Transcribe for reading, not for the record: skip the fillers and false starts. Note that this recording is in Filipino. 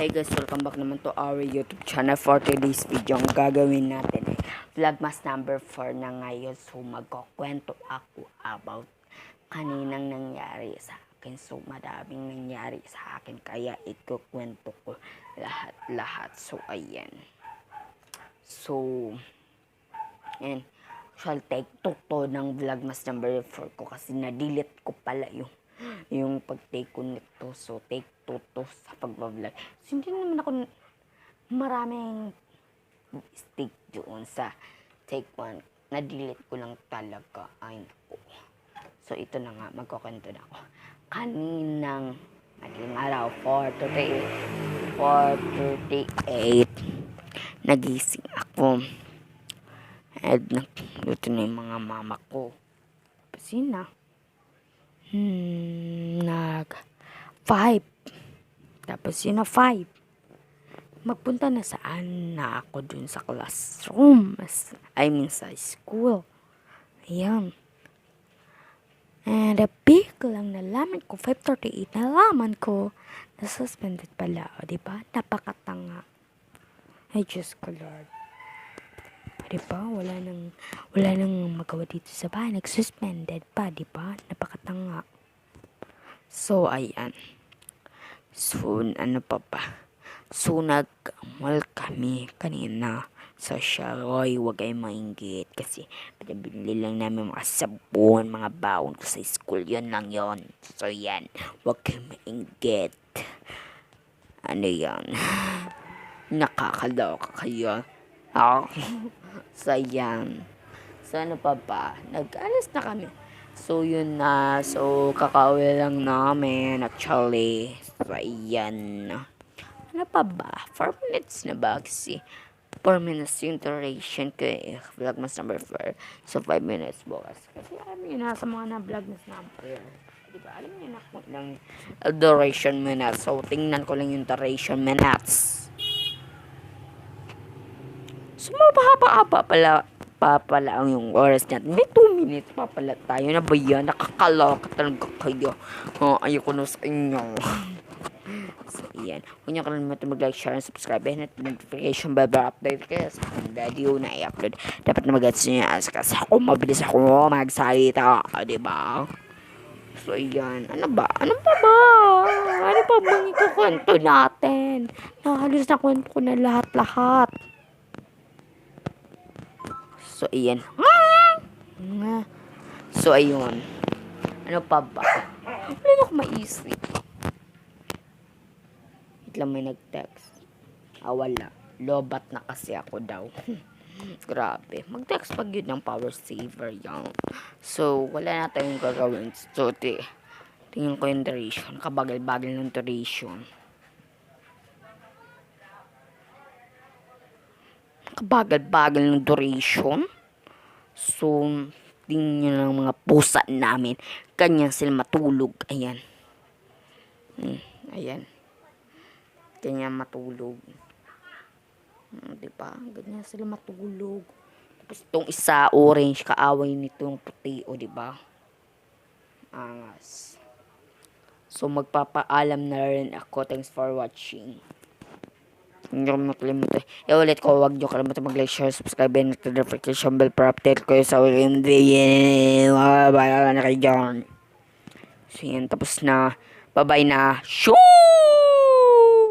Hey guys, welcome back naman to our YouTube channel. For today's video, ang gagawin natin ay Vlogmas number 4 na ngayon. So magkukwento ako about kaninang nangyari sa akin. So madaming nangyari sa akin, kaya ikukwento ko lahat. So ayan. So and shall take to ng Vlogmas number 4 ko kasi na-delete ko pala yung pag-take ko nito. So take 2 to sa pagbablog. So hindi naman ako maraming stick doon sa take 1. Na-delete ko lang talaga. Ay naku. So ito na nga, magkukwento na ako. Kaninang naging araw 4:38 nagising ako. At nagluto na yung mga mama ko. Pasina. 5. Tapos yun na 5. Magpunta na saan na ako dun sa classroom. Sa school. Ayan. And biglang nalaman ko, 5:38, nalaman ko na suspended pala. O, diba? Napakatanga. Ay, Diyos ko, Lord. Diba? Wala nang magawa dito sa bahay. Nag-suspended pa, diba? Napakatanga. So, ayan. So, ano pa ba? So, nag-mall kami kanina sa Sharoy. Huwag kayong mainggit kasi pinabili lang namin mga sabon, mga baon ko sa school. Yun lang yun. So, yan. Huwag kayong mainggit. Ano yan? Nakakaloka kayo. So, yan. So, ano pa ba? Nag-alis na kami. So, yun na. So, kakauwi lang namin. Actually. So, ayan. Ano pa ba? 4 minutes na ba? Kasi 4 minutes yung duration ko eh. Vlogmas number 4. So, 5 minutes bukas. Kasi alam nyo na sa mga na-vlogmas number. Diba? Alam nyo na kung ilang duration minutes. So, tingnan ko lang yung duration minutes. So, mapahaba pala ang yung oras natin. May 2 minutes pa pala tayo. Na ba yan? Nakakaloka talaga kayo. Ayoko na sa inyo. So, yan. Huwag niyo kalimutan mag-like, share, and subscribe. And notification bell para update kayo sa aking video na i-upload. Dapat na mag-gets niyo yan. Kasi ako, mabilis ako magsalita. Diba? So, yan. Ano ba? Ano pa ba? Ano pa bang ikukwento natin? Halos na kwento ko na lahat. So, ayan. So, ayun. Ano pa ba? Wala na ako maisip. Wait lang, may nag-text. Wala. Lobat na kasi ako daw. Grabe. Mag-text pag yun ng power saver yan. So, wala na tayong gagawin. So, tingin ko yung duration. Kabagal-bagal ng duration. Kabagal-bagal ng duration. So, tingin nyo lang mga pusa namin. Ganyan sila matulog. Ayan. Ayan. Ganyan matulog. Diba? Ganyan sila matulog. Tapos itong isa orange, kaaway nitong puti. O diba? Angas. So, magpapaalam na rin ako. Thanks for watching. Hindi ko makalimutan. Ulit ko, huwag nyo kalimutan mag-like, share, subscribe, and notification bell para update ko sa ulit video. Bahala na kayo dyan. So yan, tapos na. Bye-bye na. Shoo!